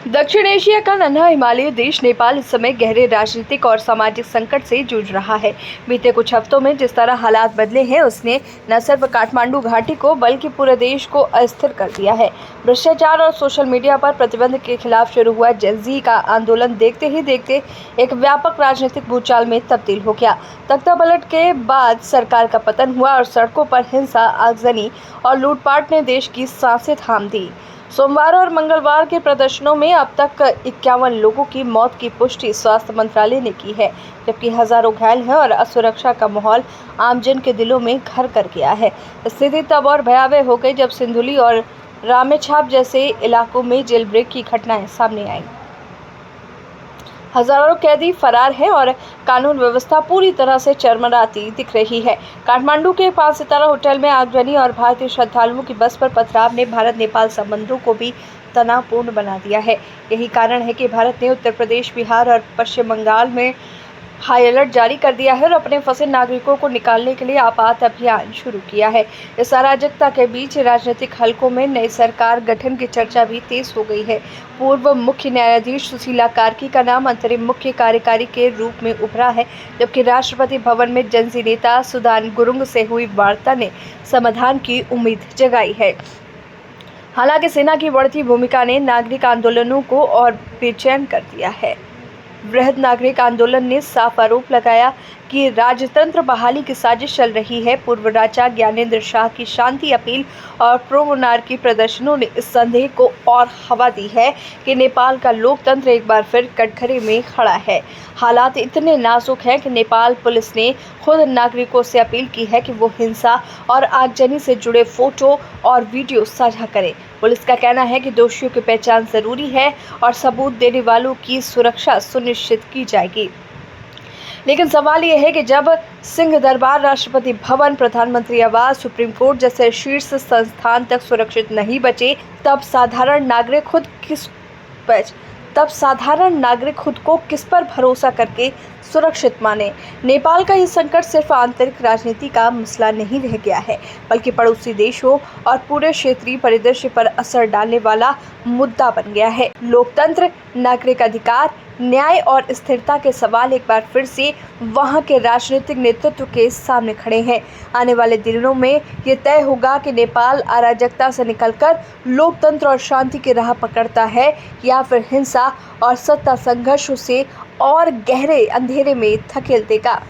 दक्षिण एशिया का नन्हा हिमालयी देश नेपाल इस समय गहरे राजनीतिक और सामाजिक संकट से जूझ रहा है। बीते कुछ हफ्तों में जिस तरह हालात बदले हैं, उसने न सिर्फ काठमांडू घाटी को बल्कि पूरे देश को अस्थिर कर दिया है। भ्रष्टाचार और सोशल मीडिया पर प्रतिबंध के खिलाफ शुरू हुआ जेन ज़ी का आंदोलन देखते ही देखते एक व्यापक राजनीतिक भूचाल में तब्दील हो गया। तख्तापलट के बाद सरकार का पतन हुआ और सड़कों पर हिंसा, आगजनी और लूटपाट ने देश की सांसें थाम दी। सोमवार और मंगलवार के प्रदर्शनों में अब तक 51 लोगों की मौत की पुष्टि स्वास्थ्य मंत्रालय ने की है, जबकि हजारों घायल हैं और असुरक्षा का माहौल आमजन के दिलों में घर कर गया है। स्थिति तब और भयावह हो गई जब सिंधुली और रामेछाप जैसे इलाकों में जेल ब्रेक की घटनाएं सामने आईं। हजारों कैदी फरार हैं और कानून व्यवस्था पूरी तरह से चरमराती दिख रही है। काठमांडू के 5 सितारा होटल में आगजनी और भारतीय श्रद्धालुओं की बस पर पथराव ने भारत नेपाल संबंधों को भी तनावपूर्ण बना दिया है। यही कारण है कि भारत ने उत्तर प्रदेश, बिहार और पश्चिम बंगाल में हाई अलर्ट जारी कर दिया है और अपने फंसे नागरिकों को निकालने के लिए आपात अभियान शुरू किया है। इस अराजकता के बीच राजनीतिक हलकों में नई सरकार गठन की चर्चा भी तेज हो गई है। पूर्व मुख्य न्यायाधीश सुशीला कार्की का नाम अंतरिम मुख्य कार्यकारी के रूप में उभरा है, जबकि राष्ट्रपति भवन में जेन ज़ी नेता सुदान गुरुंग से हुई वार्ता ने समाधान की उम्मीद जगाई है। हालांकि सेना की बढ़ती भूमिका ने नागरिक आंदोलनों को और बेचैन कर दिया है। वृहद नागरिक आंदोलन ने साफ आरोप लगाया कि राजतंत्र बहाली की साजिश चल रही है। पूर्व राजा ज्ञानेंद्र शाह की शांति अपील और प्रो मोनार्की प्रदर्शनों ने इस संदेह को और हवा दी है कि नेपाल का लोकतंत्र एक बार फिर कटघरे में खड़ा है। हालात इतने नाजुक हैं कि नेपाल पुलिस ने खुद नागरिकों से अपील की है कि वो हिंसा और आगजनी से जुड़े फोटो और वीडियो साझा करें। पुलिस का कहना है कि दोषियों की पहचान जरूरी है और सबूत देने वालों की सुरक्षा सुनिश्चित की जाएगी। लेकिन सवाल यह है कि जब सिंह दरबार, राष्ट्रपति भवन, प्रधानमंत्री आवास, सुप्रीम कोर्ट जैसे शीर्ष संस्थान तक सुरक्षित नहीं बचे, तब साधारण नागरिक खुद को किस पर भरोसा करके सुरक्षित माने। नेपाल का ये संकट सिर्फ आंतरिक राजनीति का मसला नहीं रह गया है, बल्कि पड़ोसी देशों और पूरे क्षेत्रीय परिदृश्य पर असर डालने वाला मुद्दा बन गया है। लोकतंत्र, नागरिक अधिकार, न्याय और स्थिरता के सवाल एक बार फिर से वहां के राजनीतिक नेतृत्व के सामने खड़े हैं। आने वाले दिनों में ये तय होगा कि नेपाल अराजकता से निकलकर लोकतंत्र और शांति की राह पकड़ता है या फिर हिंसा और सत्ता संघर्षों से और गहरे अंधेरे में धकेल देगा।